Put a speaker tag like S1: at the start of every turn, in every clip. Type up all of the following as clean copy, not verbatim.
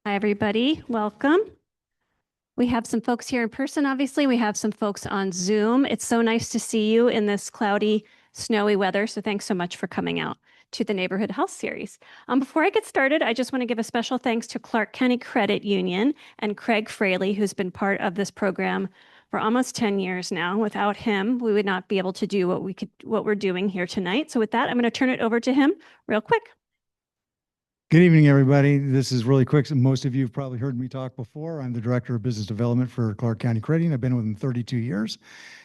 S1: Hi, everybody. Welcome. We have some folks here in person, obviously. We have some folks on Zoom. It's so nice to see you in this cloudy, snowy weather. So thanks so much for coming out to the Neighborhood Health Series. Before I get started, I just want to give a special thanks to Clark County Credit Union and Craig Fraley, who's been part of this program for almost 10 years now. Without him, we would not be able to do what we're doing here tonight. So with that, I'm going to turn it over to him real quick.
S2: Good evening, everybody. This is really quick. Most of you have probably heard me talk before. I'm the Director of Business Development for Clark County Credit Union. I've been with them 32 years.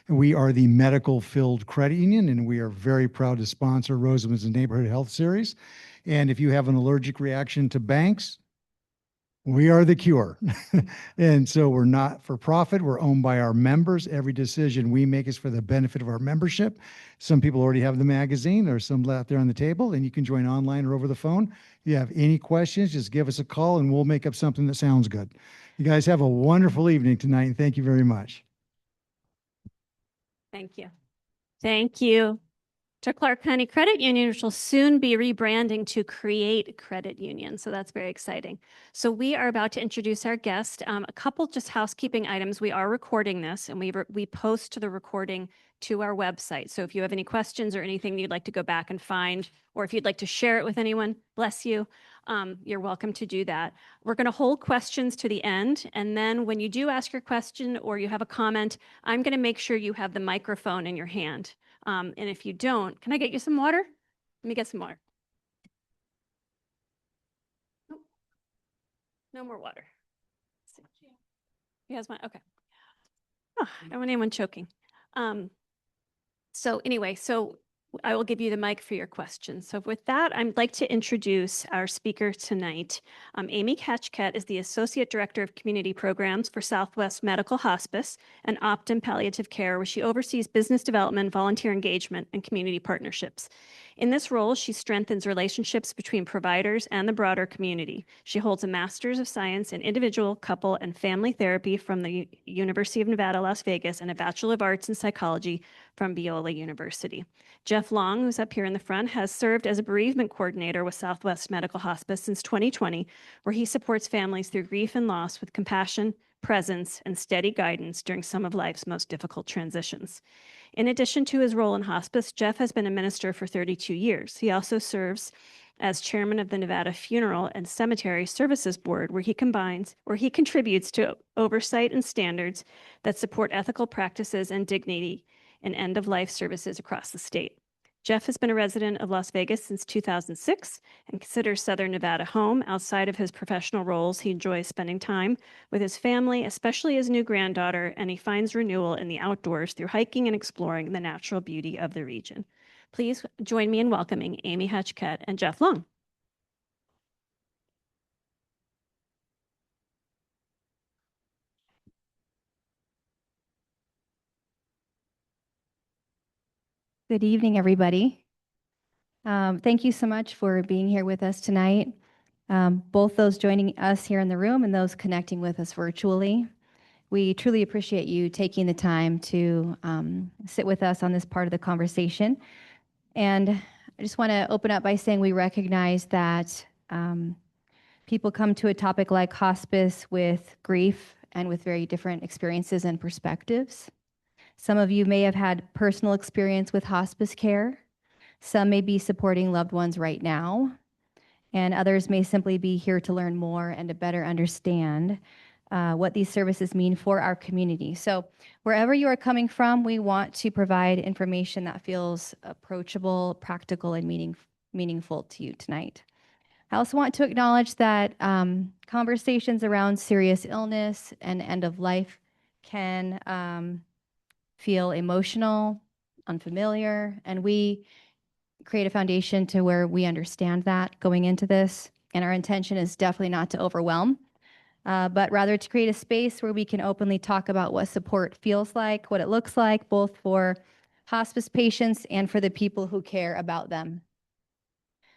S2: And we are the medical filled credit union, and we are very proud to sponsor Rosamond's Neighborhood Health Series. And if you have an allergic reaction to banks, we are the cure. And so we're not for profit. We're owned by our members. Every decision we make is for the benefit of our membership. Some people already have the magazine. There's some out there on the table, and you can join online or over the phone. If you have any questions, just give us a call and we'll make up something that sounds good. You guys have a wonderful evening tonight, and thank you very much.
S1: Thank you. Thank you to Clark County Credit Union, which will soon be rebranding to Create Credit Union. So that's very exciting. So we are about to introduce our guest. A couple just housekeeping items. We are recording this, and we post the recording to our website. So if you have any questions or anything you'd like to go back and find, or if you'd like to share it with anyone, bless you, you're welcome to do that. We're going to hold questions to the end. And then when you do ask your question or you have a comment, I'm going to make sure you have the microphone in your hand. And if you don't, can I get you some water? Let me get some water. Nope. No more water. He has one. Okay. Oh, I don't want anyone choking. So anyway, I will give you the mic for your questions. So with that, I'd like to introduce our speaker tonight. Amy Hachquet is the Associate Director of Community Programs for Southwest Medical Hospice and Optum Palliative Care, where she oversees business development, volunteer engagement, and community partnerships. In this role, she strengthens relationships between providers and the broader community. She holds a Master's of Science in Individual, Couple, and Family Therapy from the University of Nevada, Las Vegas, and a Bachelor of Arts in Psychology from Biola University. Jeff Long, who's up here in the front, has served as a bereavement coordinator with Southwest Medical Hospice since 2020, where he supports families through grief and loss with compassion, presence, and steady guidance during some of life's most difficult transitions. In addition to his role in hospice, Jeff has been a minister for 32 years. He also serves as chairman of the Nevada Funeral and Cemetery Services Board, where he contributes to oversight and standards that support ethical practices and dignity in end-of-life services across the state. Jeff has been a resident of Las Vegas since 2006 and considers Southern Nevada home. Outside of his professional roles, he enjoys spending time with his family, especially his new granddaughter, and he finds renewal in the outdoors through hiking and exploring the natural beauty of the region. Please join me in welcoming Amy Hachquet and Jeff Long.
S3: Good evening, everybody. Thank you so much for being here with us tonight, both those joining us here in the room and those connecting with us virtually. We truly appreciate you taking the time to sit with us on this part of the conversation. And I just want to open up by saying we recognize that people come to a topic like hospice with grief and with very different experiences and perspectives. Some of you may have had personal experience with hospice care. Some may be supporting loved ones right now, and others may simply be here to learn more and to better understand what these services mean for our community. So wherever you are coming from, we want to provide information that feels approachable, practical, and meaningful to you tonight. I also want to acknowledge that conversations around serious illness and end of life can feel emotional, unfamiliar, and we create a foundation to where we understand that going into this. And our intention is definitely not to overwhelm, but rather to create a space where we can openly talk about what support feels like, what it looks like, both for hospice patients and for the people who care about them.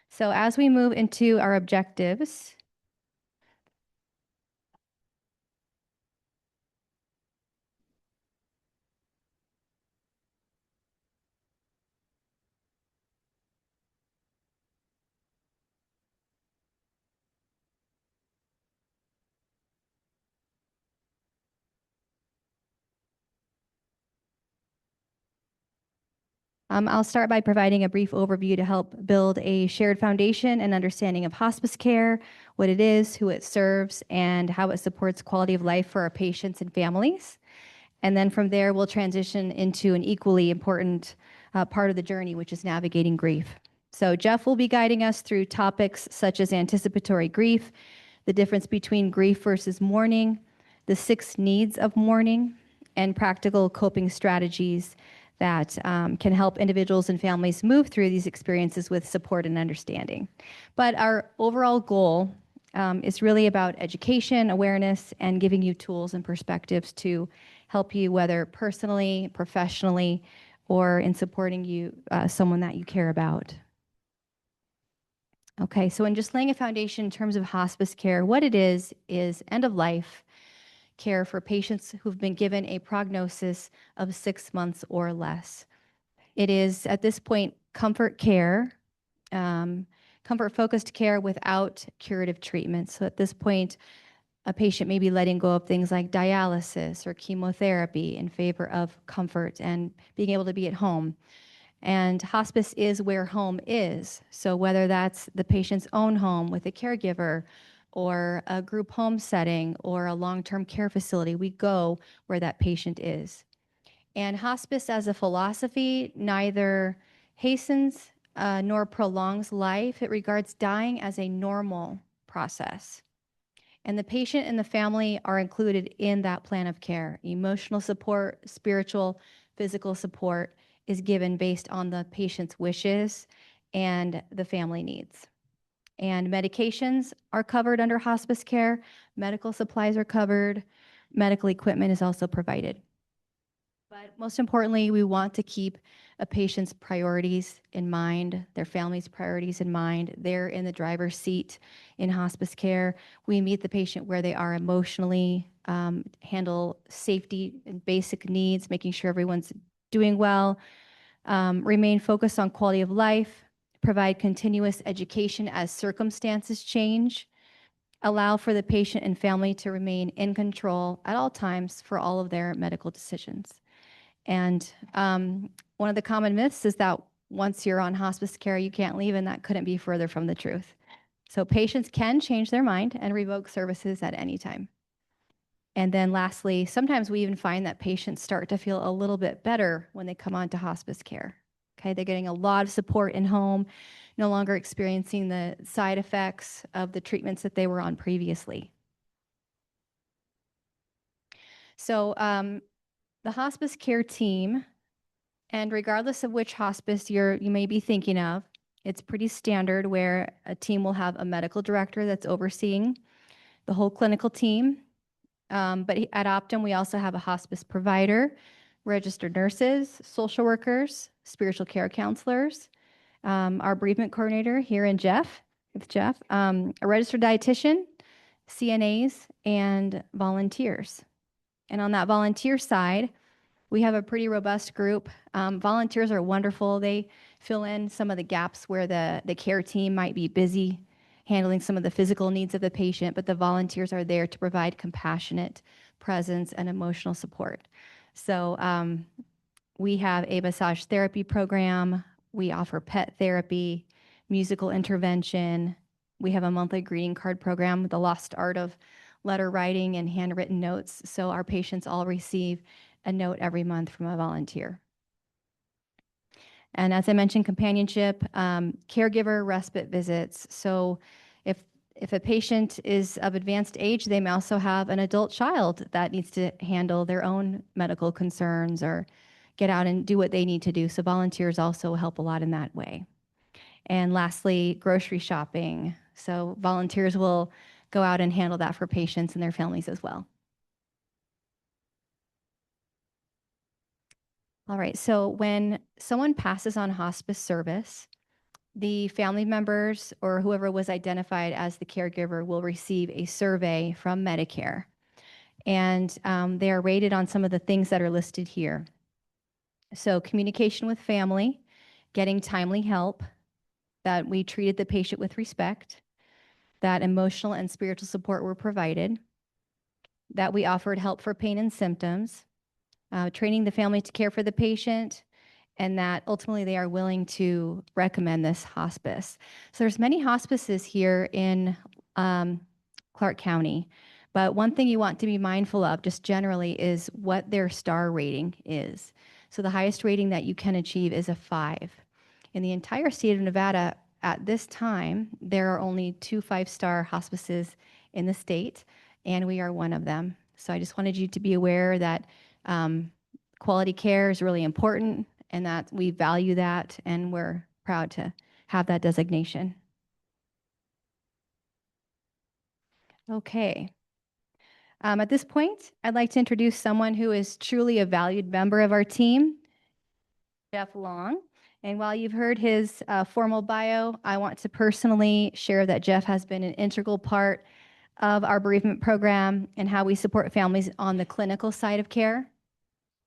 S3: So as we move into our objectives, I'll start by providing a brief overview to help build a shared foundation and understanding of hospice care, what it is, who it serves, and how it supports quality of life for our patients and families. And then from there, we'll transition into an equally important part of the journey, which is navigating grief. So Jeff will be guiding us through topics such as anticipatory grief, the difference between grief versus mourning, the 6 needs of mourning, and practical coping strategies that can help individuals and families move through these experiences with support and understanding. But our overall goal is really about education, awareness, and giving you tools and perspectives to help you, whether personally, professionally, or in supporting you, someone that you care about. Okay, so in just laying a foundation in terms of hospice care, what it is end-of-life care for patients who've been given a prognosis of 6 months or less. It is, at this point, comfort care, comfort-focused care without curative treatment. So at this point, a patient may be letting go of things like dialysis or chemotherapy in favor of comfort and being able to be at home. And hospice is where home is. So whether that's the patient's own home with a caregiver or a group home setting or a long-term care facility, we go where that patient is. And hospice as a philosophy neither hastens nor prolongs life. It regards dying as a normal process. And the patient and the family are included in that plan of care. Emotional support, spiritual, physical support is given based on the patient's wishes and the family needs. And medications are covered under hospice care. Medical supplies are covered. Medical equipment is also provided. But most importantly, we want to keep a patient's priorities in mind, their family's priorities in mind. They're in the driver's seat in hospice care. We meet the patient where they are emotionally, handle safety and basic needs, making sure everyone's doing well, remain focused on quality of life, provide continuous education as circumstances change, allow for the patient and family to remain in control at all times for all of their medical decisions. And one of the common myths is that once you're on hospice care, you can't leave, and that couldn't be further from the truth. So patients can change their mind and revoke services at any time. And then lastly, sometimes we even find that patients start to feel a little bit better when they come on to hospice care. Okay, they're getting a lot of support in home, no longer experiencing the side effects of the treatments that they were on previously. So the hospice care team, and regardless of which hospice you may be thinking of, it's pretty standard where a team will have a medical director that's overseeing the whole clinical team. But at Optum, we also have a hospice provider, registered nurses, social workers, spiritual care counselors, our bereavement coordinator here in Jeff, a registered dietitian, CNAs, and volunteers. And on that volunteer side, we have a pretty robust group. Volunteers are wonderful. They fill in some of the gaps where the care team might be busy handling some of the physical needs of the patient, but the volunteers are there to provide compassionate presence and emotional support. So we have a massage therapy program. We offer pet therapy, musical intervention. We have a monthly greeting card program, the lost art of letter writing and handwritten notes. So our patients all receive a note every month from a volunteer. And as I mentioned, companionship, caregiver respite visits. So if a patient is of advanced age, they may also have an adult child that needs to handle their own medical concerns or get out and do what they need to do. So volunteers also help a lot in that way. And lastly, grocery shopping. So volunteers will go out and handle that for patients and their families as well. All right, so when someone passes on hospice service, the family members or whoever was identified as the caregiver will receive a survey from Medicare. And they are rated on some of the things that are listed here. So communication with family, getting timely help, that we treated the patient with respect, that emotional and spiritual support were provided, that we offered help for pain and symptoms, training the family to care for the patient, and that ultimately they are willing to recommend this hospice. So there's many hospices here in Clark County, but one thing you want to be mindful of just generally is what their star rating is. So the highest rating that you can achieve is a 5. In the entire state of Nevada at this time, there are only 2 5-star hospices in the state, and we are one of them. So I just wanted you to be aware that quality care is really important and that we value that, and we're proud to have that designation. Okay. At this point, I'd like to introduce someone who is truly a valued member of our team, Jeff Long. And while you've heard his formal bio, I want to personally share that Jeff has been an integral part of our bereavement program and how we support families on the clinical side of care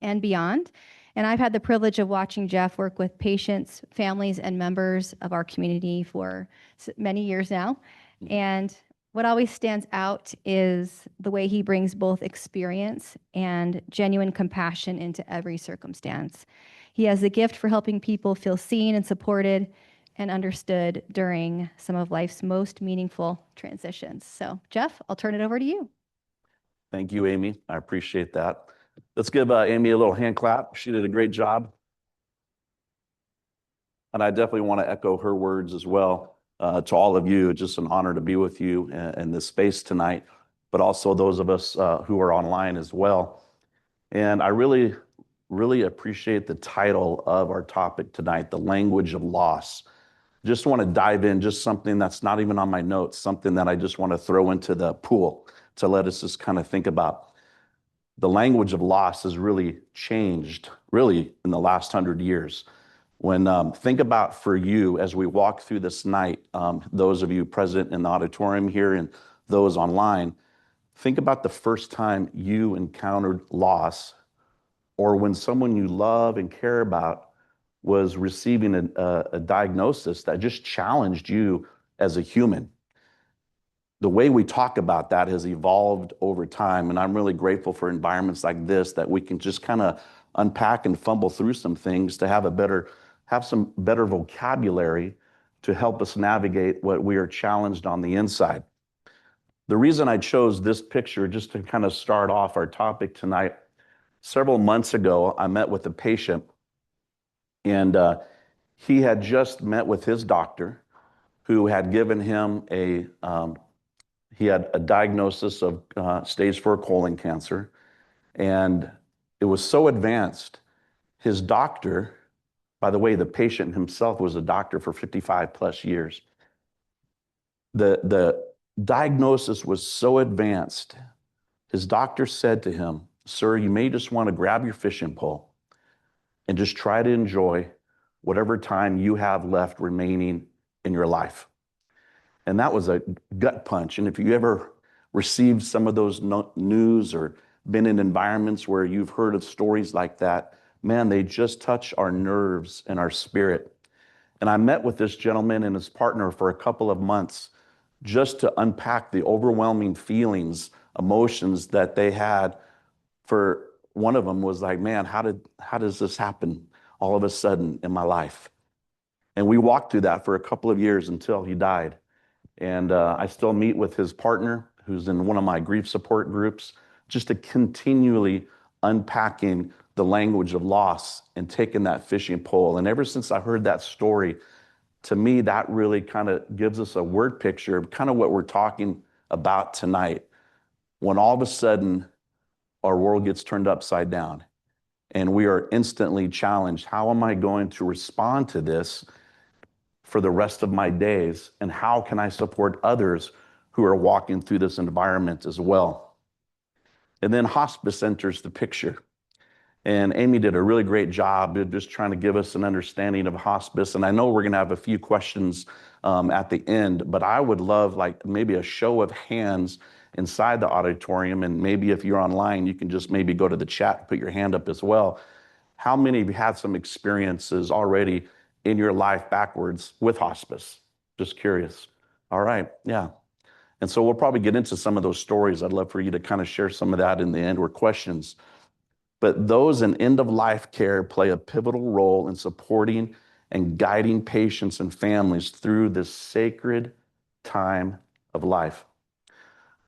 S3: and beyond. And I've had the privilege of watching Jeff work with patients, families, and members of our community for many years now. And what always stands out is the way he brings both experience and genuine compassion into every circumstance. He has the gift for helping people feel seen and supported and understood during some of life's most meaningful transitions. So, Jeff, I'll turn it over to you.
S4: Thank you, Amy. I appreciate that. Let's give Amy a little hand clap. She did a great job. And I definitely want to echo her words as well to all of you. It's just an honor to be with you in this space tonight, but also those of us who are online as well. And I really appreciate the title of our topic tonight, the language of loss. Just want to dive in, just something that's not even on my notes, something that I just want to throw into the pool to let us just kind of think about. The language of loss has really changed, really, in the last 100 years. When think about for you as we walk through this night, those of you present in the auditorium here and those online, think about the first time you encountered loss, or when someone you love and care about was receiving a diagnosis that just challenged you as a human. The way we talk about that has evolved over time, and I'm really grateful for environments like this that we can just kind of unpack and fumble through some things to have some better vocabulary to help us navigate what we are challenged on the inside. The reason I chose this picture, just to kind of start off our topic tonight, several months ago, I met with a patient, and he had just met with his doctor, who had given him he had a diagnosis of stage 4 colon cancer, and it was so advanced. His doctor, by the way, the patient himself was a doctor for 55 plus years. The diagnosis was so advanced, his doctor said to him, "Sir, you may just want to grab your fishing pole and just try to enjoy whatever time you have left remaining in your life." And that was a gut punch. And if you ever received some of those news or been in environments where you've heard of stories like that, man, they just touch our nerves and our spirit. And I met with this gentleman and his partner for a couple of months just to unpack the overwhelming feelings, emotions that they had. For one of them was like, man, how does this happen all of a sudden in my life? And we walked through that for a couple of years until he died. And I still meet with his partner, who's in one of my grief support groups, just to continually unpacking the language of loss and taking that fishing pole. And ever since I heard that story, to me, that really kind of gives us a word picture of kind of what we're talking about tonight. When all of a sudden, our world gets turned upside down and we are instantly challenged. How am I going to respond to this for the rest of my days? And how can I support others who are walking through this environment as well? And then hospice enters the picture. And Amy did a really great job of just trying to give us an understanding of hospice. And I know we're going to have a few questions at the end, but I would love like maybe a show of hands inside the auditorium. And maybe if you're online, you can just maybe go to the chat, put your hand up as well. How many of you had some experiences already in your life backwards with hospice? Just curious. All right. Yeah. And so we'll probably get into some of those stories. I'd love for you to kind of share some of that in the end or questions. But those in end-of-life care play a pivotal role in supporting and guiding patients and families through this sacred time of life.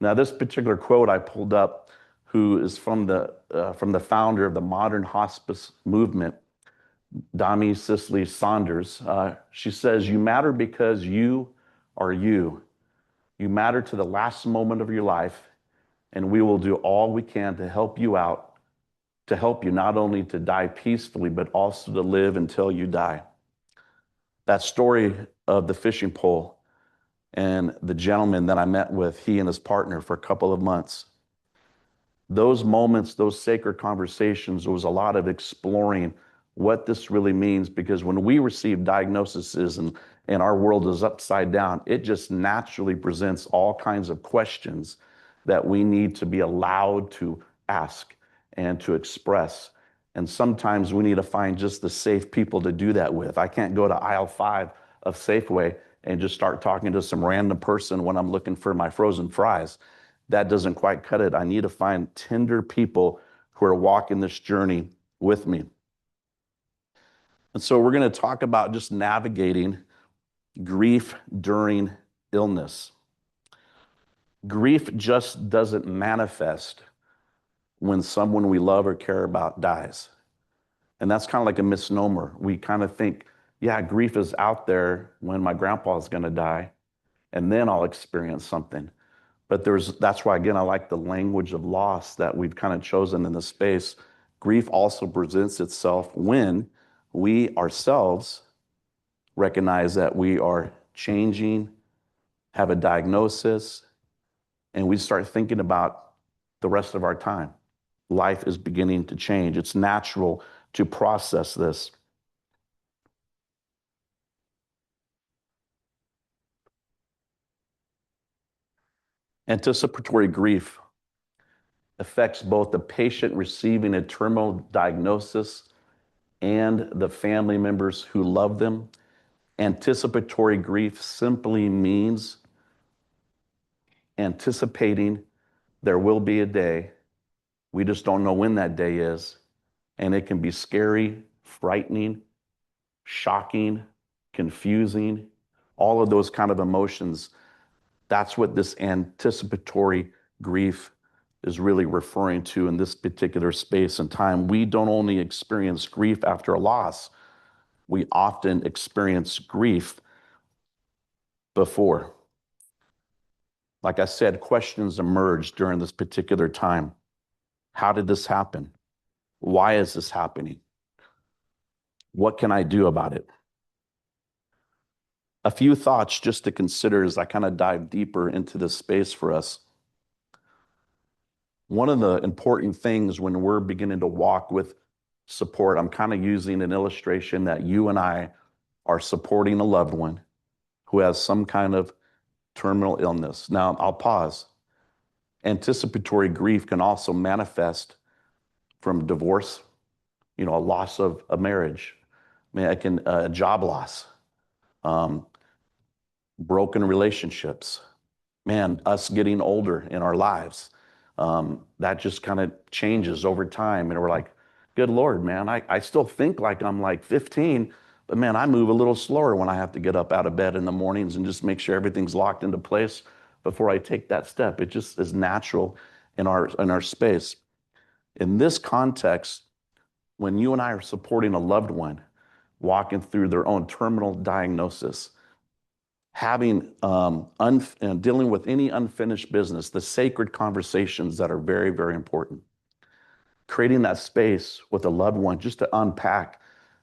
S4: Now, this particular quote I pulled up, who is from the founder of the modern hospice movement, Dami Cicely Saunders. She says, "You matter because you are you. You matter to the last moment of your life, and we will do all we can to help you out, to help you not only to die peacefully, but also to live until you die." That story of the fishing pole and the gentleman that I met with, he and his partner for a couple of months, those moments, those sacred conversations, there was a lot of exploring what this really means, because when we receive diagnoses and our world is upside down, it just naturally presents all kinds of questions that we need to be allowed to ask and to express. And sometimes we need to find just the safe people to do that with. I can't go to aisle 5 of Safeway and just start talking to some random person when I'm looking for my frozen fries. That doesn't quite cut it. I need to find tender people who are walking this journey with me. And so we're going to talk about just navigating grief during illness. Grief just doesn't manifest when someone we love or care about dies. And that's kind of like a misnomer. We kind of think, yeah, grief is out there when my grandpa is going to die, and then I'll experience something. But that's why, again, I like the language of loss that we've kind of chosen in this space. Grief also presents itself when we ourselves recognize that we are changing, have a diagnosis, and we start thinking about the rest of our time. Life is beginning to change. It's natural to process this. Anticipatory grief affects both the patient receiving a terminal diagnosis and the family members who love them. Anticipatory grief simply means anticipating there will be a day. We just don't know when that day is. And it can be scary, frightening, shocking, confusing, all of those kind of emotions. That's what this anticipatory grief is really referring to in this particular space and time. We don't only experience grief after a loss, we often experience grief before. Like I said, questions emerge during this particular time. How did this happen? Why is this happening? What can I do about it? A few thoughts just to consider as I kind of dive deeper into this space for us. One of the important things when we're beginning to walk with support, I'm kind of using an illustration that you and I are supporting a loved one who has some kind of terminal illness. Now, I'll pause. Anticipatory grief can also manifest from divorce, a loss of a marriage, a job loss, broken relationships, us getting older in our lives. That just kind of changes over time. And we're like, good Lord, man, I still think like I'm like 15, but man, I move a little slower when I have to get up out of bed in the mornings and just make sure everything's locked into place before I take that step. It just is natural in our space. In this context, when you and I are supporting a loved one walking through their own terminal diagnosis, having dealing with any unfinished business, the sacred conversations that are very, very important. Creating that space with a loved one just to unpack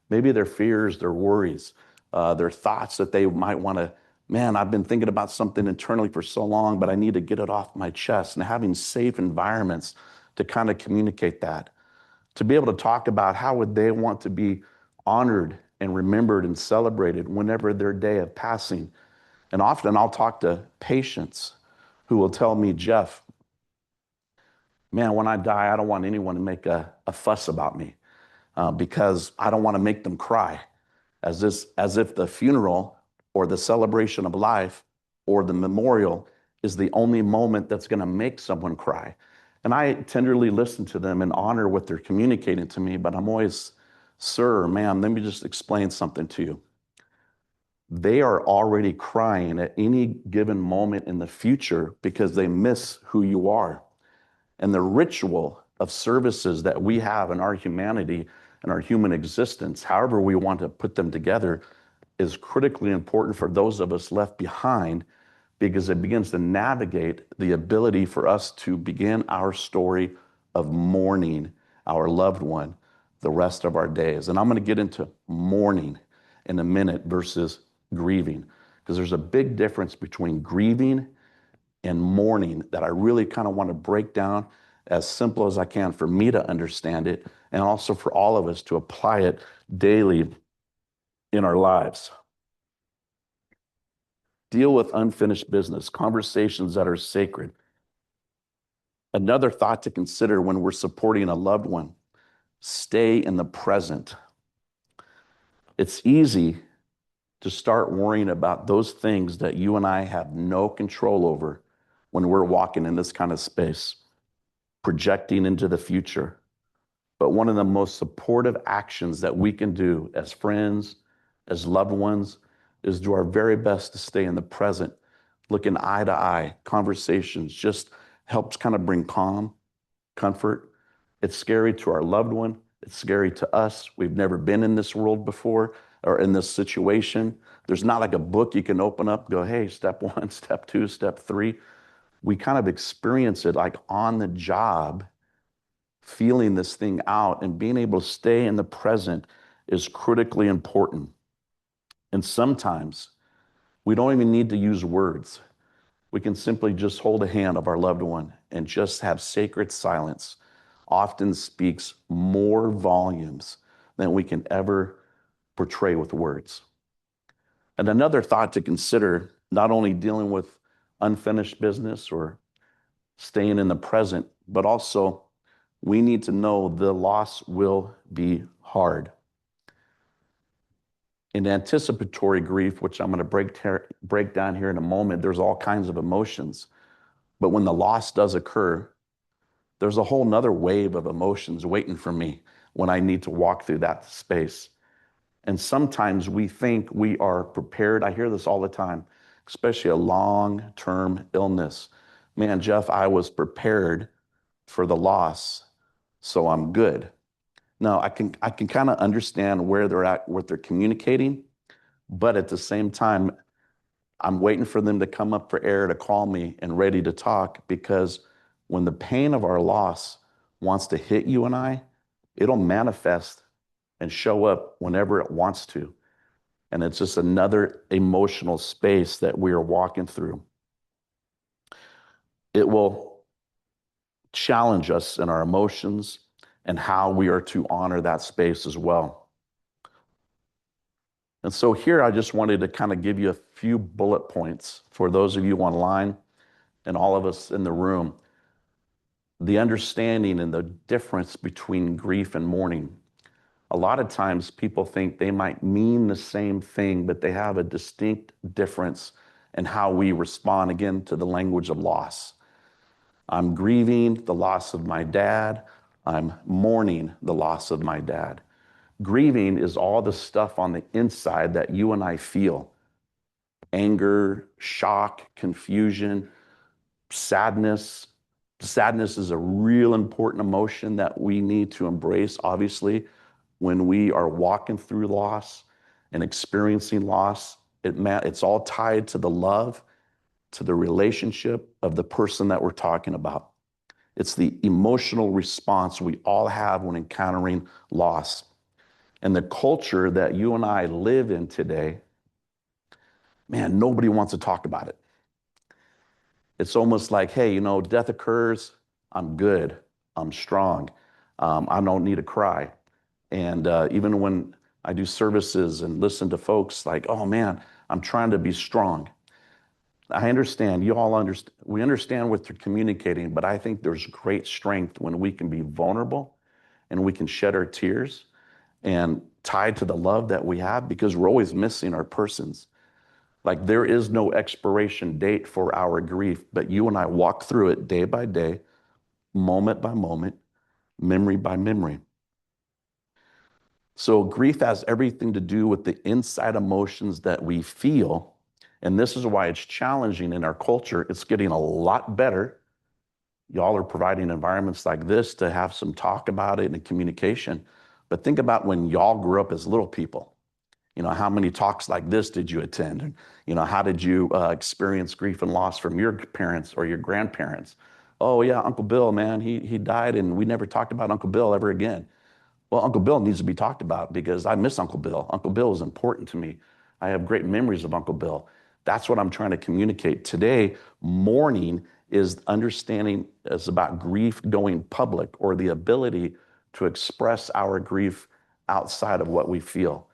S4: maybe their fears, their worries, their thoughts that they might want to, I've been thinking about something internally for so long, but I need to get it off my chest. And having safe environments to kind of communicate that, to be able to talk about how would they want to be honored and remembered and celebrated whenever their day of passing. And often I'll talk to patients who will tell me, Jeff, when I die, I don't want anyone to make a fuss about me because I don't want to make them cry, as if the funeral or the celebration of life or the memorial is the only moment that's going to make someone cry. And I tenderly listen to them and honor what they're communicating to me, but I'm always, sir or ma'am, let me just explain something to you. They are already crying at any given moment in the future because they miss who you are. And the ritual of services that we have in our humanity and our human existence, however we want to put them together, is critically important for those of us left behind, because it begins to navigate the ability for us to begin our story of mourning our loved one the rest of our days. And I'm going to get into mourning in a minute versus grieving, because there's a big difference between grieving and mourning that I really kind of want to break down as simple as I can for me to understand it, and also for all of us to apply it daily in our lives. Deal with unfinished business, conversations that are sacred. Another thought to consider when we're supporting a loved one: stay in the present. It's easy to start worrying about those things that you and I have no control over when we're walking in this kind of space, projecting into the future. But one of the most supportive actions that we can do as friends, as loved ones, is do our very best to stay in the present, looking eye to eye. Conversations just helps kind of bring calm, comfort. It's scary to our loved one. It's scary to us. We've never been in this world before or in this situation. There's not like a book you can open up, go, hey, step 1, step 2, step 3. We kind of experience it like on the job, feeling this thing out, and being able to stay in the present is critically important. And sometimes we don't even need to use words. We can simply just hold a hand of our loved one and just have sacred silence. Often speaks more volumes than we can ever portray with words. And another thought to consider, not only dealing with unfinished business or staying in the present, but also we need to know the loss will be hard. In anticipatory grief, which I'm going to break down here in a moment, there's all kinds of emotions. But when the loss does occur, there's a whole nother wave of emotions waiting for me when I need to walk through that space. And sometimes we think we are prepared. I hear this all the time, especially a long-term illness. Man, Jeff, I was prepared for the loss, so I'm good. Now, I can kind of understand where they're at, what they're communicating, but at the same time, I'm waiting for them to come up for air to call me and ready to talk, because when the pain of our loss wants to hit you and I, it'll manifest and show up whenever it wants to. And it's just another emotional space that we are walking through. It will challenge us in our emotions and how we are to honor that space as well. And so here I just wanted to kind of give you a few bullet points for those of you online and all of us in the room. The understanding and the difference between grief and mourning. A lot of times people think they might mean the same thing, but they have a distinct difference in how we respond, again, to the language of loss. I'm grieving the loss of my dad. I'm mourning the loss of my dad. Grieving is all the stuff on the inside that you and I feel. Anger, shock, confusion, sadness. Sadness is a real important emotion that we need to embrace, obviously, when we are walking through loss and experiencing loss. It's all tied to the love, to the relationship of the person that we're talking about. It's the emotional response we all have when encountering loss. And the culture that you and I live in today, man, nobody wants to talk about it. It's almost like, hey, death occurs, I'm good, I'm strong, I don't need to cry. And even when I do services and listen to folks like, oh man, I'm trying to be strong. I understand, we understand what they're communicating, but I think there's great strength when we can be vulnerable and we can shed our tears and tied to the love that we have, because we're always missing our persons. Like, there is no expiration date for our grief, but you and I walk through it day by day, moment by moment, memory by memory. So grief has everything to do with the inside emotions that we feel. And this is why it's challenging in our culture. It's getting a lot better. Y'all are providing environments like this to have some talk about it and communication. But think about when y'all grew up as little people. How many talks like this did you attend? And, how did you experience grief and loss from your parents or your grandparents? Oh, yeah, Uncle Bill, man, he died, and we never talked about Uncle Bill ever again. Well, Uncle Bill needs to be talked about because I miss Uncle Bill. Uncle Bill is important to me. I have great memories of Uncle Bill. That's what I'm trying to communicate. Today, mourning is understanding, is about grief going public, or the ability to express our grief outside of what we feel.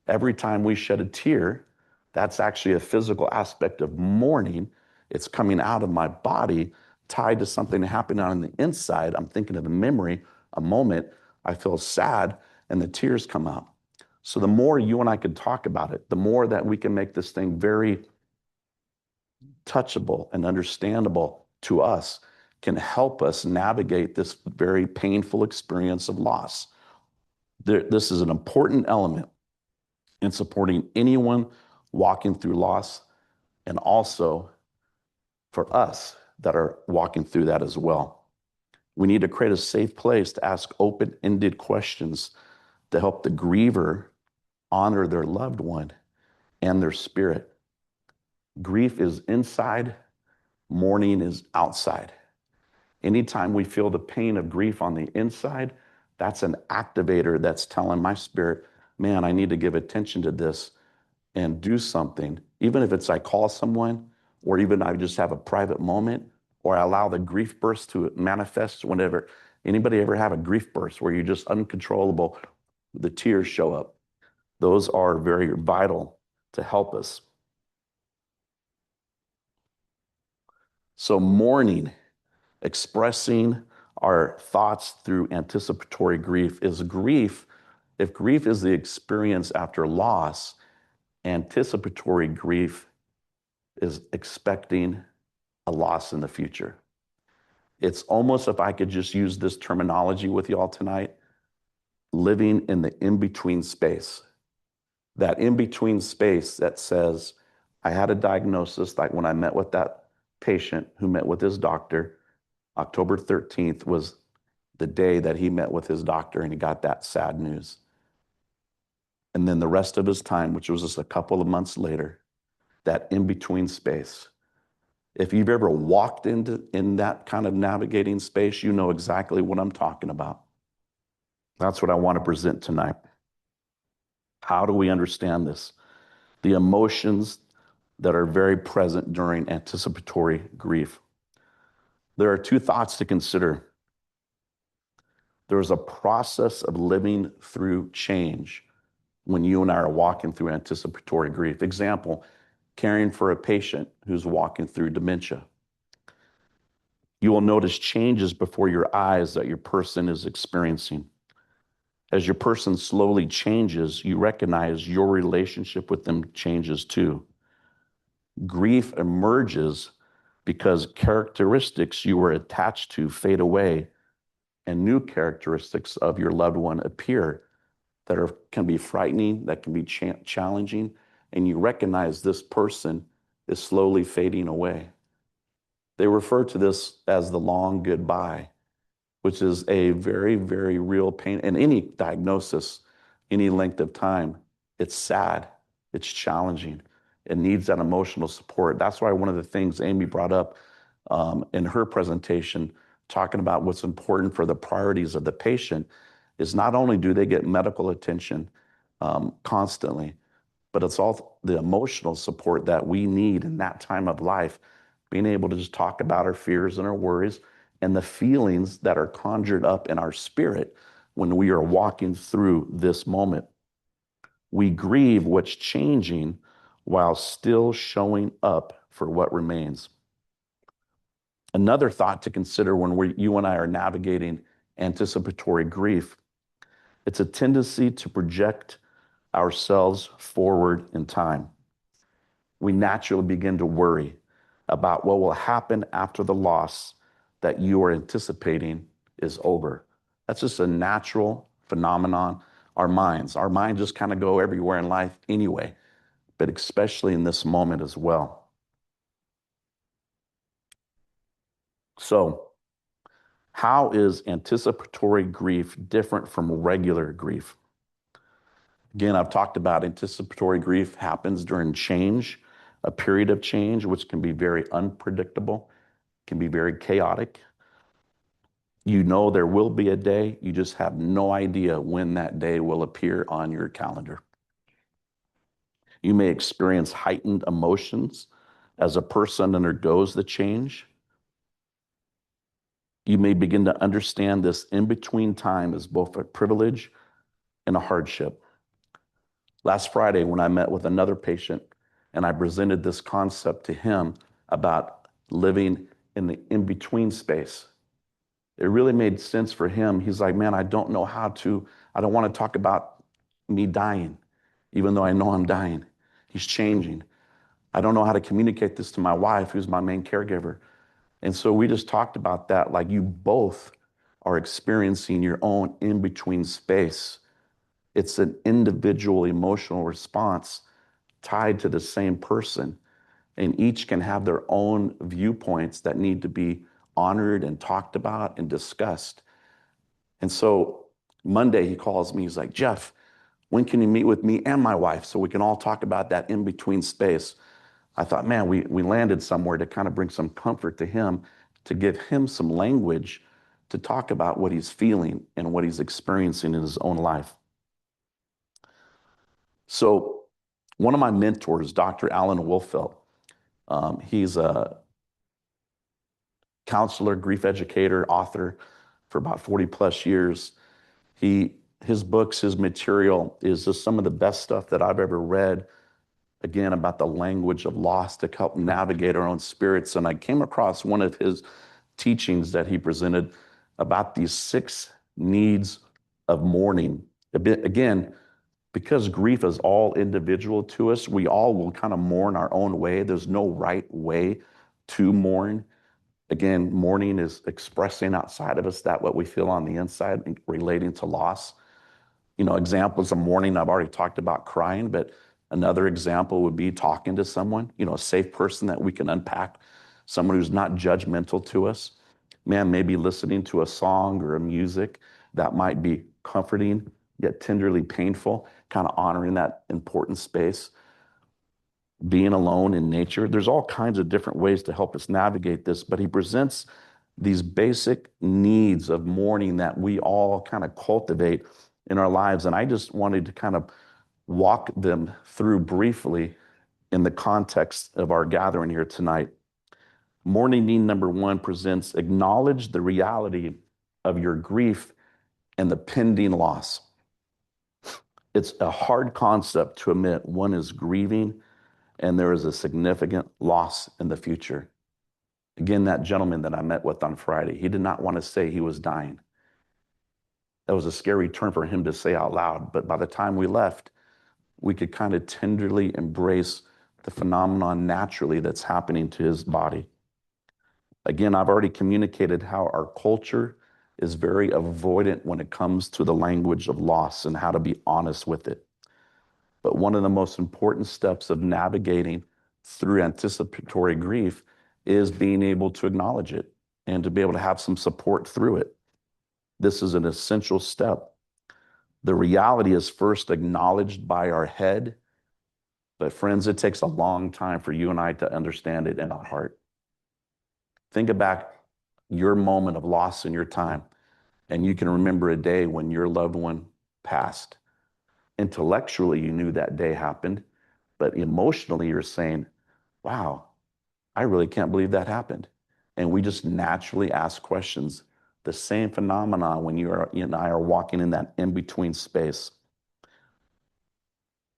S4: Every time we shed a tear, that's actually a physical aspect of mourning. It's coming out of my body, tied to something that happened on the inside. I'm thinking of a memory, a moment. I feel sad, and the tears come out. So the more you and I could talk about it, the more that we can make this thing very touchable and understandable to us, can help us navigate this very painful experience of loss. This is an important element in supporting anyone walking through loss, and also for us that are walking through that as well. We need to create a safe place to ask open-ended questions to help the griever honor their loved one and their spirit. Grief is inside, mourning is outside. Anytime we feel the pain of grief on the inside, that's an activator that's telling my spirit, man, I need to give attention to this and do something. Even if it's I call someone, or even I just have a private moment, or I allow the grief burst to manifest whenever. Anybody ever have a grief burst where you're just uncontrollable, the tears show up? Those are very vital to help us. So mourning, expressing our thoughts through anticipatory grief, is grief. If grief is the experience after loss, anticipatory grief is expecting a loss in the future. It's almost, if I could just use this terminology with y'all tonight, living in the in-between space. That in-between space that says, I had a diagnosis, like when I met with that patient who met with his doctor, October 13th was the day that he met with his doctor and he got that sad news. And then the rest of his time, which was just a couple of months later, that in-between space. If you've ever walked in that kind of navigating space, you know exactly what I'm talking about. That's what I want to present tonight. How do we understand this? The emotions that are very present during anticipatory grief. There are two thoughts to consider. There's a process of living through change when you and I are walking through anticipatory grief. Example, caring for a patient who's walking through dementia. You will notice changes before your eyes that your person is experiencing. As your person slowly changes, you recognize your relationship with them changes too. Grief emerges because characteristics you were attached to fade away and new characteristics of your loved one appear that can be frightening, that can be challenging, and you recognize this person is slowly fading away. They refer to this as the long goodbye, which is a very, very real pain. And any diagnosis, any length of time, it's sad, it's challenging, it needs that emotional support. That's why one of the things Amy brought up in her presentation, talking about what's important for the priorities of the patient, is not only do they get medical attention constantly, but it's all the emotional support that we need in that time of life, being able to just talk about our fears and our worries and the feelings that are conjured up in our spirit when we are walking through this moment. We grieve what's changing while still showing up for what remains. Another thought to consider when you and I are navigating anticipatory grief, it's a tendency to project ourselves forward in time. We naturally begin to worry about what will happen after the loss that you are anticipating is over. That's just a natural phenomenon. Our minds just kind of go everywhere in life anyway, but especially in this moment as well. So, how is anticipatory grief different from regular grief? Again, I've talked about anticipatory grief happens during change, a period of change, which can be very unpredictable, can be very chaotic. You know there will be a day, you just have no idea when that day will appear on your calendar. You may experience heightened emotions as a person undergoes the change. You may begin to understand this in-between time as both a privilege and a hardship. Last Friday, when I met with another patient and I presented this concept to him about living in the in-between space, it really made sense for him. He's like, man, I don't want to talk about me dying, even though I know I'm dying. He's changing. I don't know how to communicate this to my wife, who's my main caregiver. And so we just talked about that, like you both are experiencing your own in-between space. It's an individual emotional response tied to the same person, and each can have their own viewpoints that need to be honored and talked about and discussed. And so Monday he calls me, he's like, Jeff, when can you meet with me and my wife so we can all talk about that in-between space? I thought, man, we landed somewhere to kind of bring some comfort to him, to give him some language to talk about what he's feeling and what he's experiencing in his own life. So one of my mentors, Dr. Alan Wolfelt, he's a counselor, grief educator, author for about 40 plus years. His books, his material is just some of the best stuff that I've ever read, again, about the language of loss to help navigate our own spirits. And I came across one of his teachings that he presented about these 6 needs of mourning. Again, because grief is all individual to us, we all will kind of mourn our own way. There's no right way to mourn. Again, mourning is expressing outside of us that what we feel on the inside and relating to loss. You know, examples of mourning, I've already talked about crying, but another example would be talking to someone, you know, a safe person that we can unpack, someone who's not judgmental to us. Man, maybe listening to a song or a music that might be comforting, yet tenderly painful, kind of honoring that important space. Being alone in nature. There's all kinds of different ways to help us navigate this, but he presents these basic needs of mourning that we all kind of cultivate in our lives. And I just wanted to kind of walk them through briefly in the context of our gathering here tonight. Mourning need number 1 presents acknowledge the reality of your grief and the pending loss. It's a hard concept to admit one is grieving and there is a significant loss in the future. Again, that gentleman that I met with on Friday, he did not want to say he was dying. That was a scary term for him to say out loud, but by the time we left, we could kind of tenderly embrace the phenomenon naturally that's happening to his body. Again, I've already communicated how our culture is very avoidant when it comes to the language of loss and how to be honest with it. But one of the most important steps of navigating through anticipatory grief is being able to acknowledge it and to be able to have some support through it. This is an essential step. The reality is first acknowledged by our head, but friends, it takes a long time for you and I to understand it in our heart. Think about your moment of loss in your time, and you can remember a day when your loved one passed. Intellectually, you knew that day happened, but emotionally, you're saying, wow, I really can't believe that happened. And we just naturally ask questions. The same phenomenon when you and I are walking in that in-between space.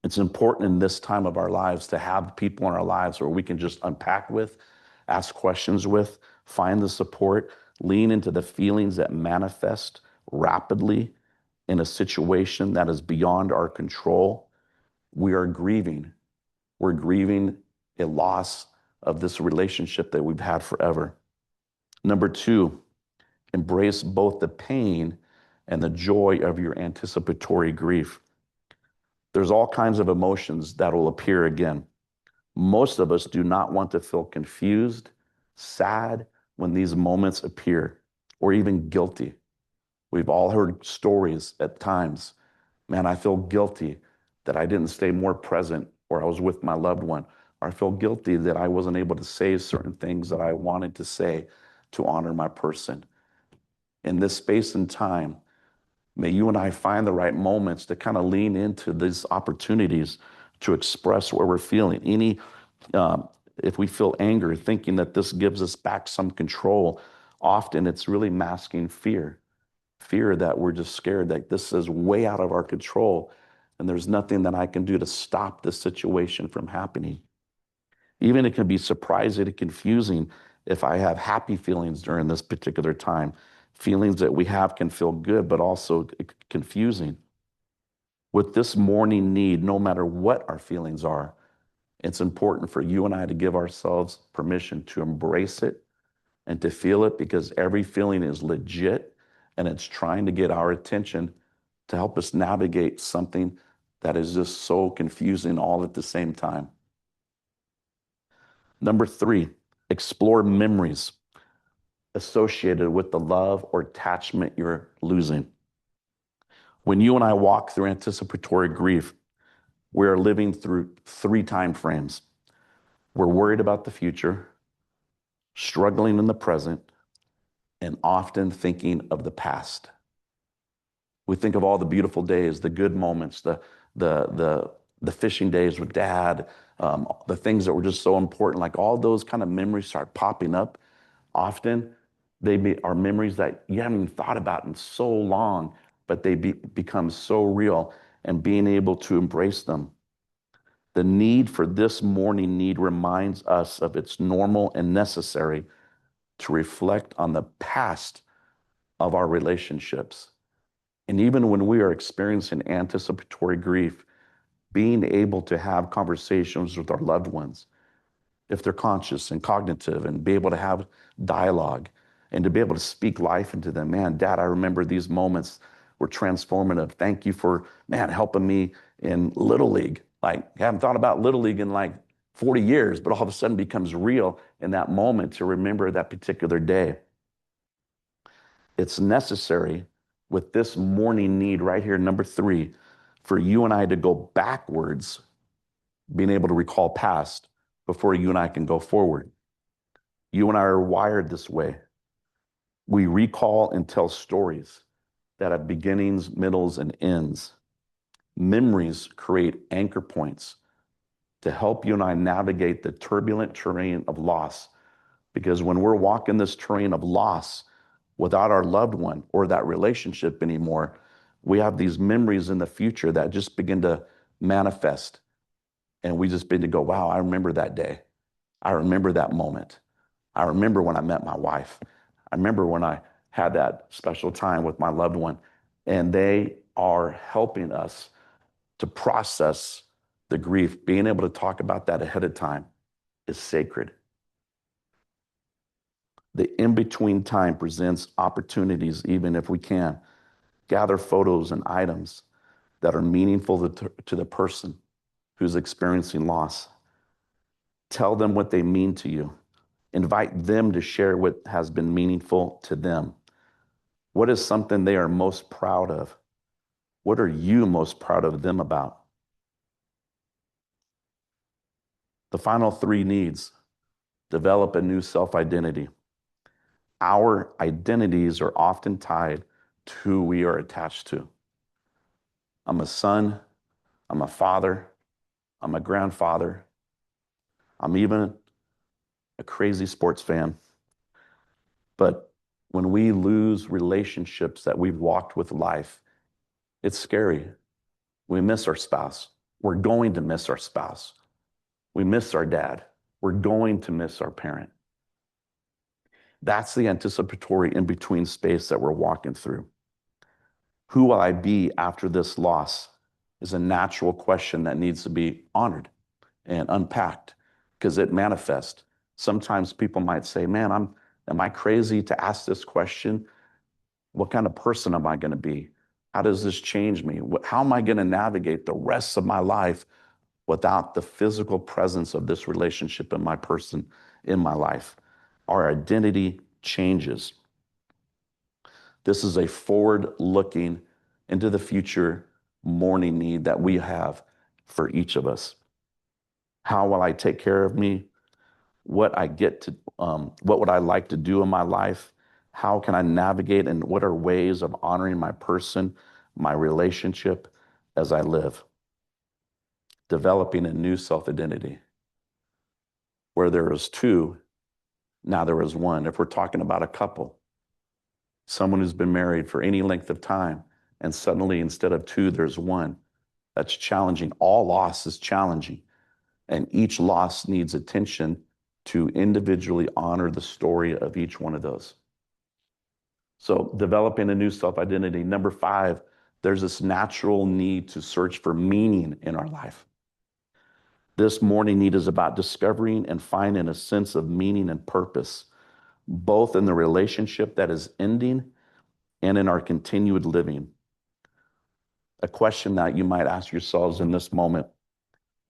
S4: It's important in this time of our lives to have people in our lives where we can just unpack with, ask questions with, find the support, lean into the feelings that manifest rapidly in a situation that is beyond our control. We are grieving. We're grieving a loss of this relationship that we've had forever. Number two, embrace both the pain and the joy of your anticipatory grief. There's all kinds of emotions that will appear again. Most of us do not want to feel confused, sad when these moments appear, or even guilty. We've all heard stories at times. Man, I feel guilty that I didn't stay more present or I was with my loved one. Or I feel guilty that I wasn't able to say certain things that I wanted to say to honor my person. In this space and time, may you and I find the right moments to kind of lean into these opportunities to express what we're feeling. If we feel anger, thinking that this gives us back some control, often it's really masking fear. Fear that we're just scared that this is way out of our control and there's nothing that I can do to stop this situation from happening. Even it can be surprising and confusing if I have happy feelings during this particular time. Feelings that we have can feel good, but also confusing. With this mourning need, no matter what our feelings are, it's important for you and I to give ourselves permission to embrace it and to feel it, because every feeling is legit and it's trying to get our attention to help us navigate something that is just so confusing all at the same time. Number three, explore memories associated with the love or attachment you're losing. When you and I walk through anticipatory grief, we're living through three time frames. We're worried about the future, struggling in the present, and often thinking of the past. We think of all the beautiful days, the good moments, the fishing days with Dad, the things that were just so important. Like all those kind of memories start popping up. Often are memories that you haven't even thought about in so long, but they become so real, and being able to embrace them. The need for this mourning need reminds us of it's normal and necessary to reflect on the past of our relationships. And even when we are experiencing anticipatory grief, being able to have conversations with our loved ones, if they're conscious and cognitive, and be able to have dialogue and to be able to speak life into them. Man, Dad, I remember these moments were transformative. Thank you for, man, helping me in Little League. Like, I haven't thought about Little League in like 40 years, but all of a sudden becomes real in that moment to remember that particular day. It's necessary with this mourning need right here, number three, for you and I to go backwards, being able to recall past before you and I can go forward. You and I are wired this way. We recall and tell stories that have beginnings, middles, and ends. Memories create anchor points to help you and I navigate the turbulent terrain of loss. Because when we're walking this terrain of loss without our loved one or that relationship anymore, we have these memories in the future that just begin to manifest. And we just begin to go, wow, I remember that day. I remember that moment. I remember when I met my wife. I remember when I had that special time with my loved one. And they are helping us to process the grief. Being able to talk about that ahead of time is sacred. The in-between time presents opportunities, even if we can. Gather photos and items that are meaningful to the person who's experiencing loss. Tell them what they mean to you. Invite them to share what has been meaningful to them. What is something they are most proud of? What are you most proud of them about? The final three needs: develop a new self-identity. Our identities are often tied to who we are attached to. I'm a son, I'm a father, I'm a grandfather, I'm even a crazy sports fan. But when we lose relationships that we've walked with life, it's scary. We miss our spouse. We're going to miss our spouse. We miss our dad. We're going to miss our parent. That's the anticipatory in-between space that we're walking through. Who will I be after this loss is a natural question that needs to be honored and unpacked, because it manifests. Sometimes people might say, man, I'm Am I crazy to ask this question? What kind of person am I going to be? How does this change me? How am I going to navigate the rest of my life without the physical presence of this relationship in my life? Our identity changes. This is a forward-looking into the future mourning need that we have for each of us. How will I take care of me? What would I like to do in my life? How can I navigate, and what are ways of honoring my person, my relationship as I live? Developing a new self-identity. Where there is two, now there is one. If we're talking about a couple, someone who's been married for any length of time, and suddenly instead of two, there's one, that's challenging. All loss is challenging, and each loss needs attention to individually honor the story of each one of those. So developing a new self-identity. Number 5, there's this natural need to search for meaning in our life. This mourning need is about discovering and finding a sense of meaning and purpose, both in the relationship that is ending and in our continued living. A question that you might ask yourselves in this moment: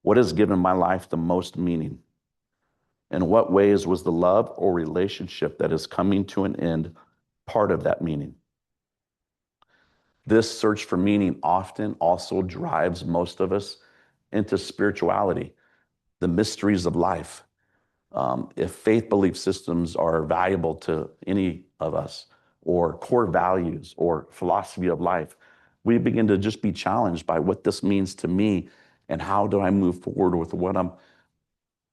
S4: what has given my life the most meaning? In what ways was the love or relationship that is coming to an end part of that meaning? This search for meaning often also drives most of us into spirituality, the mysteries of life. If faith belief systems are valuable to any of us, or core values or philosophy of life, we begin to just be challenged by what this means to me, and how do I move forward with what I'm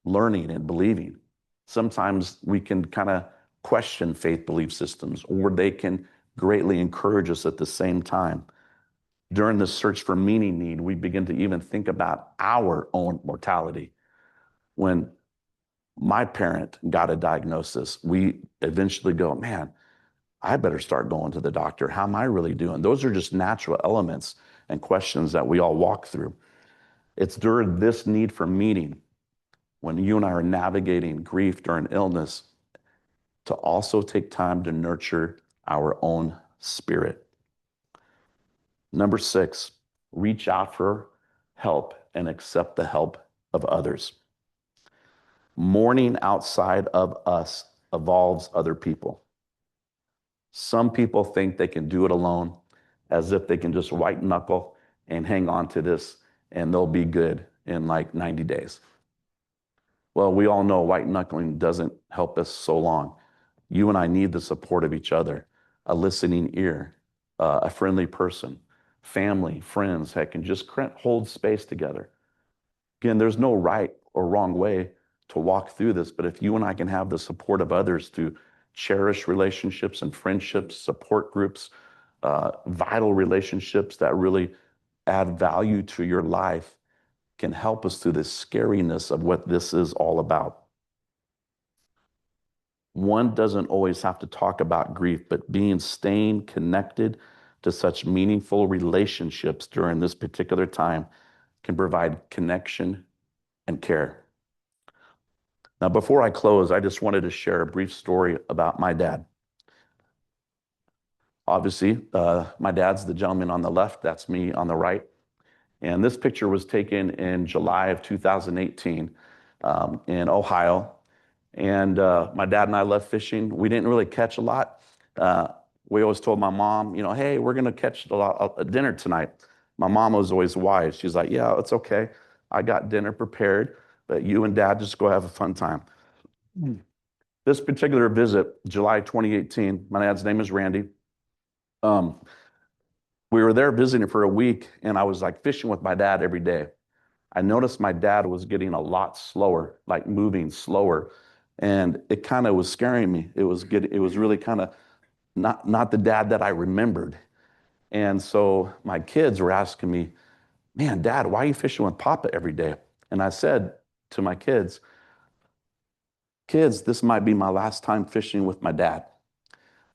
S4: learning and believing. Sometimes we can kind of question faith belief systems, or they can greatly encourage us at the same time. During the search for meaning need, we begin to even think about our own mortality. When my parent got a diagnosis, we eventually go, man, I better start going to the doctor. How am I really doing? Those are just natural elements and questions that we all walk through. It's during this need for meaning, when you and I are navigating grief during illness, to also take time to nurture our own spirit. Number 6, reach out for help and accept the help of others. Mourning outside of us involves other people. Some people think they can do it alone, as if they can just white knuckle and hang on to this and they'll be good in like 90 days. Well, we all know white knuckling doesn't help us so long. You and I need the support of each other, a listening ear, a friendly person, family, friends that can just hold space together. Again, there's no right or wrong way to walk through this, but if you and I can have the support of others to cherish relationships and friendships, support groups, vital relationships that really add value to your life, can help us through the scariness of what this is all about. One doesn't always have to talk about grief, but staying connected to such meaningful relationships during this particular time can provide connection and care. Now, before I close, I just wanted to share a brief story about my dad. Obviously, my dad's the gentleman on the left. That's me on the right. And this picture was taken in July of 2018 in Ohio. And my dad and I left fishing. We didn't really catch a lot. We always told my mom, hey, we're going to catch a lot at dinner tonight. My mom was always wise. She's like, yeah, it's okay. I got dinner prepared, but you and Dad just go have a fun time. This particular visit, July 2018, my dad's name is Randy. We were there visiting for a week, and I was like fishing with my dad every day. I noticed my dad was getting a lot slower, like moving slower, and it kind of was scaring me. It was really kind of not the dad that I remembered. And so my kids were asking me, man, Dad, why are you fishing with Papa every day? And I said to my kids, this might be my last time fishing with my dad.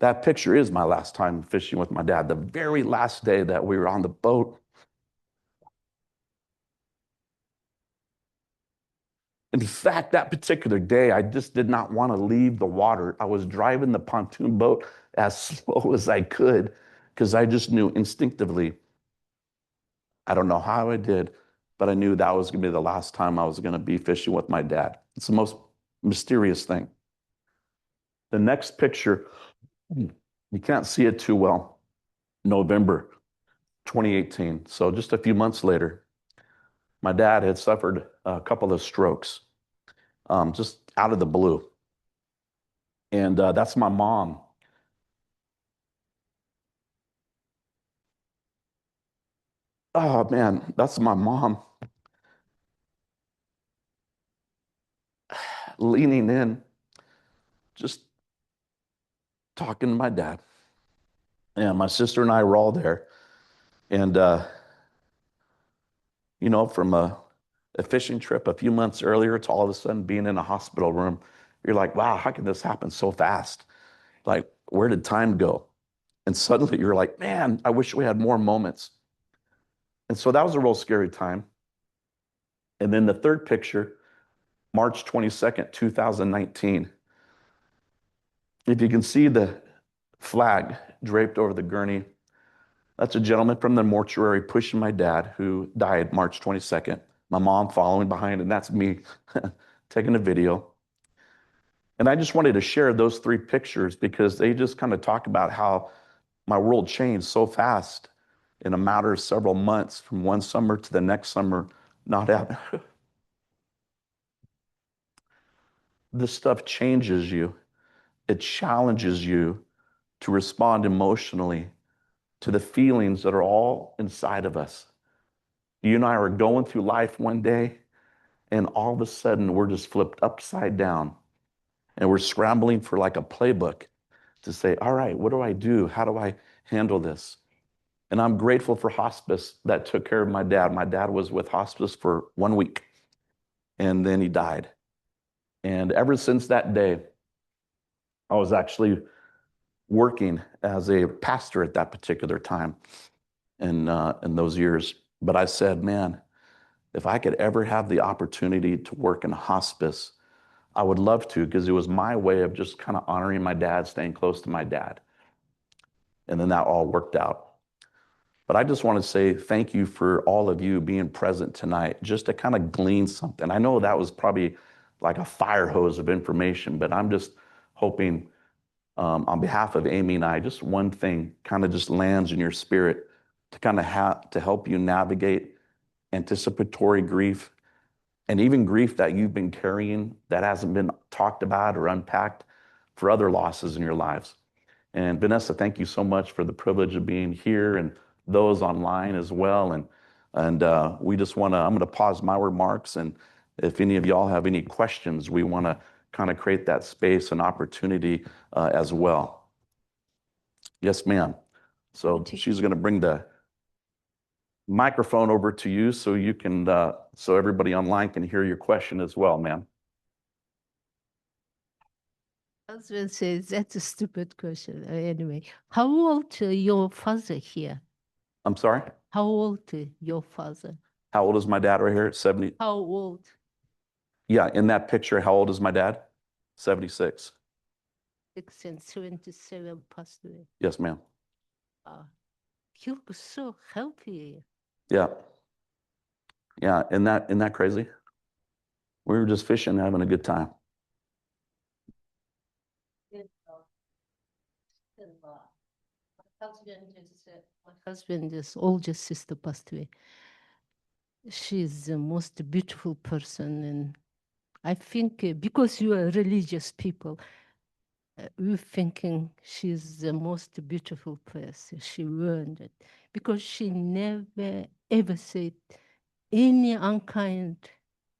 S4: That picture is my last time fishing with my dad. The very last day that we were on the boat, In fact, that particular day, I just did not want to leave the water. I was driving the pontoon boat as slow as I could because I just knew instinctively, I don't know how I did, but I knew that was going to be the last time I was going to be fishing with my dad. It's the most mysterious thing. The next picture, you can't see it too well. November 2018. So just a few months later, my dad had suffered a couple of strokes, just out of the blue. And that's my mom. Oh man, that's my mom leaning in, just talking to my dad. And my sister and I were all there. And, you know, from a fishing trip a few months earlier to all of a sudden being in a hospital room, you're like, wow, how can this happen so fast? Like, where did time go? And suddenly you're like, man, I wish we had more moments. And so that was a real scary time. And then the third picture, March 22nd, 2019. If you can see the flag draped over the gurney, that's a gentleman from the mortuary pushing my dad who died March 22nd. My mom following behind, and that's me taking a video. And I just wanted to share those three pictures because they just kind of talk about how my world changed so fast in a matter of several months from one summer to the next summer, not having. This stuff changes you. It challenges you to respond emotionally to the feelings that are all inside of us. You and I are going through life one day, and all of a sudden we're just flipped upside down, and we're scrambling for like a playbook to say, all right, what do I do? How do I handle this? And I'm grateful for hospice that took care of my dad. My dad was with hospice for 1 week, and then he died. And ever since that day, I was actually working as a pastor at that particular time in those years. But I said, man, if I could ever have the opportunity to work in hospice, I would love to, because it was my way of just kind of honoring my dad, staying close to my dad. And then that all worked out. But I just want to say thank you for all of you being present tonight, just to kind of glean something. I know that was probably like a fire hose of information, but I'm just hoping on behalf of Amy and I, just one thing kind of just lands in your spirit to kind of to help you navigate anticipatory grief, and even grief that you've been carrying that hasn't been talked about or unpacked for other losses in your lives. And Vanessa, thank you so much for the privilege of being here, and those online as well. And we just want to, I'm going to pause my remarks, and if any of y'all have any questions, we want to kind of create that space and opportunity as well. Yes, ma'am. So she's going to bring the microphone over to you so you can, so everybody online can hear your question as well, ma'am.
S5: Husband says that's a stupid question. Anyway, how old your father here?
S4: I'm sorry?
S5: How old your father?
S4: How old is my dad right here? 70.
S5: How old?
S4: Yeah, in that picture, how old is my dad? 76.
S5: 6 and 77 passed away.
S4: Yes, ma'am.
S5: He looks so healthy.
S4: Yeah. Yeah, isn't that crazy? We were just fishing, having a good time.
S5: My husband's oldest sister passed away. She's the most beautiful person, and I think because you are religious people, we're thinking she's the most beautiful person. She learned it because she never ever said any unkind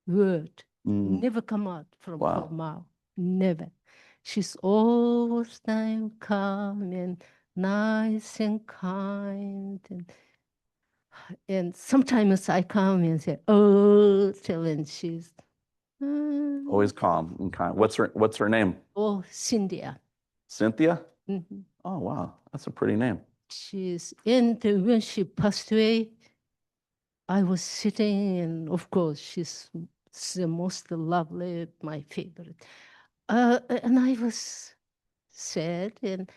S5: word. Never come out from her mouth. Never. She's always time calm and nice and kind, and sometimes I come and say, "Oh," telling she's
S4: Always calm and kind. What's her name?
S5: Oh, Cynthia.
S4: Cynthia?
S5: Mm-hmm.
S4: Oh, wow. That's a pretty name.
S5: And when she passed away, I was sitting, and of course, she's It's the most lovely, my favorite. And I was sad, and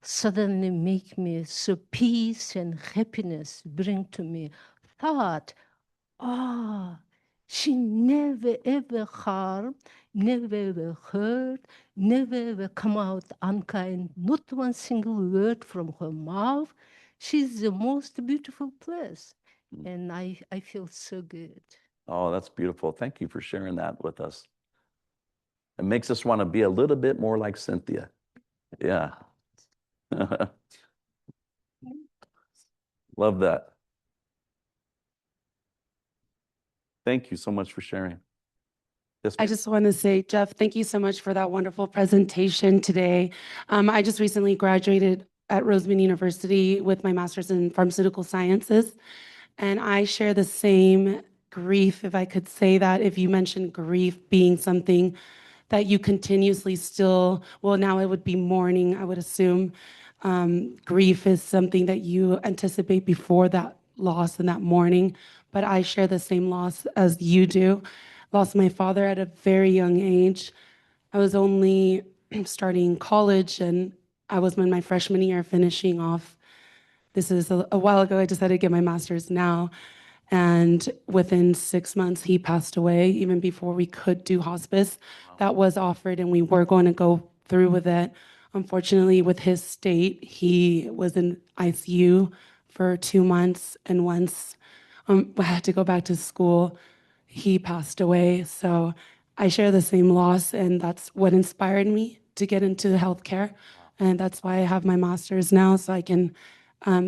S5: suddenly make me so peace and happiness bring to me thought, ah, she never ever harm, never ever hurt, never ever come out unkind, not one single word from her mouth. She's the most beautiful place. And I feel so good.
S4: Oh, that's beautiful. Thank you for sharing that with us. It makes us want to be a little bit more like Cynthia. Yeah. Love that. Thank you so much for sharing. Yes,
S6: I
S4: ma'am.
S6: just want to say, Jeff, thank you so much for that wonderful presentation today. I just recently graduated at Roseman University with my master's in pharmaceutical sciences, and I share the same grief, if I could say that, if you mentioned grief being something that you continuously still, well, now it would be mourning, I would assume. Grief is something that you anticipate before that loss and that mourning, but I share the same loss as you do. Lost my father at a very young age. I was only starting college, and I was in my freshman year finishing off. This is a while ago. I decided to get my master's now. And within 6 months, he passed away, even before we could do hospice. That was offered, and we were going to go through with it. Unfortunately, with his state, he was in ICU for 2 months. And once I had to go back to school, he passed away. So I share the same loss, and that's what inspired me to get into healthcare. And that's why I have my master's now, so I can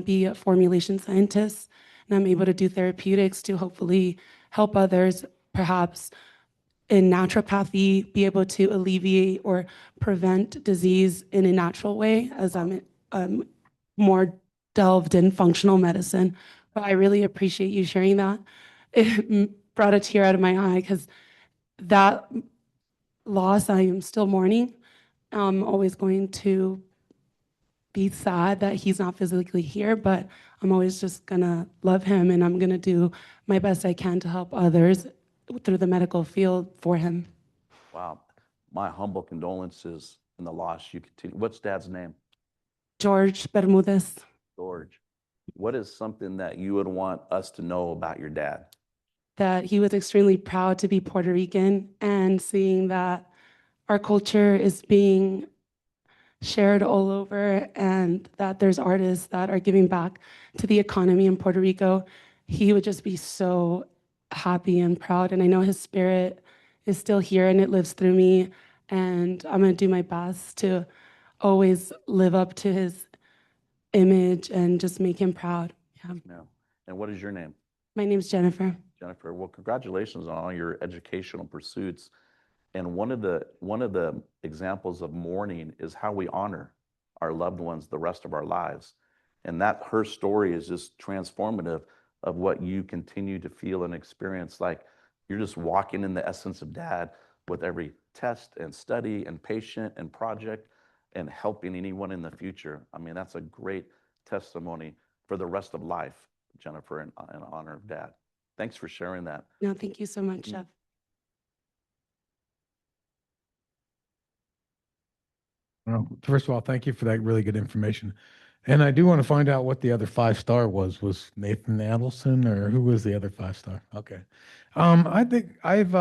S6: be a formulation scientist. And I'm able to do therapeutics to hopefully help others, perhaps in naturopathy, be able to alleviate or prevent disease in a natural way, as I'm more delved in functional medicine. But I really appreciate you sharing that. It brought a tear out of my eye because that loss I am still mourning. I'm always going to be sad that he's not physically here, but I'm always just gonna love him, and I'm gonna do my best I can to help others through the medical field for him.
S4: Wow. My humble condolences in the loss. You continue. What's Dad's name?
S6: George Bermudez.
S4: George. What is something that you would want us to know about your dad?
S6: That he was extremely proud to be Puerto Rican, and seeing that our culture is being shared all over, and that there's artists that are giving back to the economy in Puerto Rico, he would just be so happy and proud. And I know his spirit is still here and it lives through me. And I'm going to do my best to always live up to his image and just make him proud. Yeah.
S4: Yeah. And what is your name?
S6: My name's Jennifer.
S4: Jennifer. Well, congratulations on all your educational pursuits. And one of the examples of mourning is how we honor our loved ones the rest of our lives. And that her story is just transformative of what you continue to feel and experience. Like you're just walking in the essence of Dad with every test and study and patient and project and helping anyone in the future. I mean, that's a great testimony for the rest of life, Jennifer, in honor of Dad. Thanks for sharing that.
S6: No, thank you so much, Jeff.
S7: Well, first of all, thank you for that really good information. And I do want to find out what the other 5-star was. Was Nathan Adelson, or who was the other 5-star? Okay. I think I've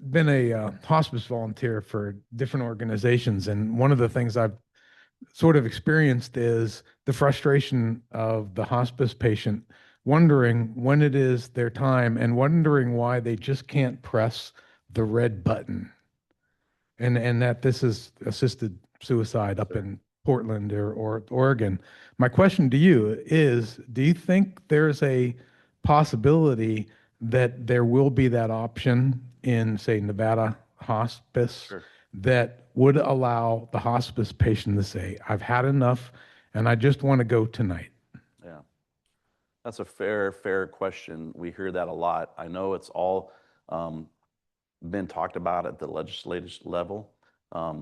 S7: been a hospice volunteer for different organizations. And one of the things I've sort of experienced is the frustration of the hospice patient wondering when it is their time and wondering why they just can't press the red button. And that this is assisted suicide up in Portland or Oregon. My question to you is, do you think there's a possibility that there will be that option in, say, Nevada hospice
S4: Sure.
S7: that would allow the hospice patient to say, I've had enough and I just want to go tonight?
S4: Yeah. That's a fair question. We hear that a lot. I know it's all been talked about at the legislative level.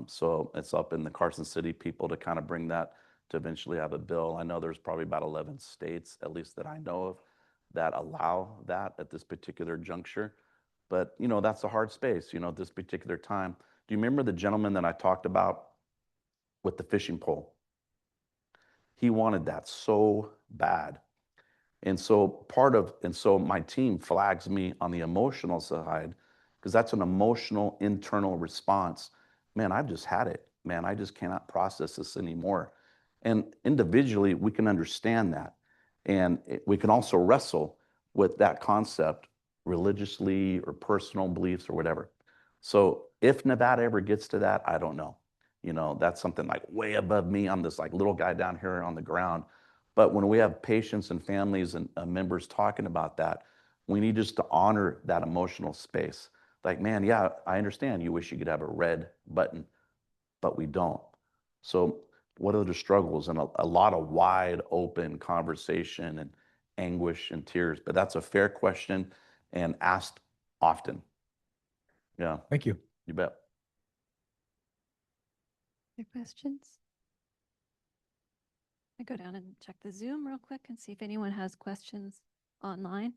S4: So it's up in the Carson City people to kind of bring that to eventually have a bill. I know there's probably about 11 states, at least that I know of, that allow that at this particular juncture. But, that's a hard space, at this particular time. Do you remember the gentleman that I talked about with the fishing pole? He wanted that so bad. And so my team flags me on the emotional side because that's an emotional internal response. Man, I've just had it. Man, I just cannot process this anymore. And individually, we can understand that. And we can also wrestle with that concept religiously or personal beliefs or whatever. So if Nevada ever gets to that, I don't know. That's something like way above me. I'm this like little guy down here on the ground. But when we have patients and families and members talking about that, we need just to honor that emotional space. Like, man, yeah, I understand you wish you could have a red button, but we don't. So what are the struggles? And a lot of wide open conversation and anguish and tears. But that's a fair question and asked often. Yeah,
S7: Thank you.
S4: you bet.
S1: Other questions? I go down and check the Zoom real quick and see if anyone has questions online.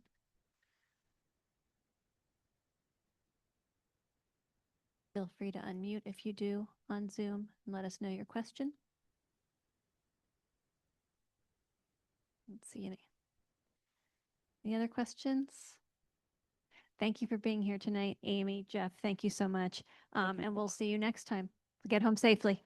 S1: Feel free to unmute if you do on Zoom and let us know your question. Let's see any other questions? Thank you for being here tonight, Amy, Jeff. Thank you so much. And we'll see you next time. Get home safely.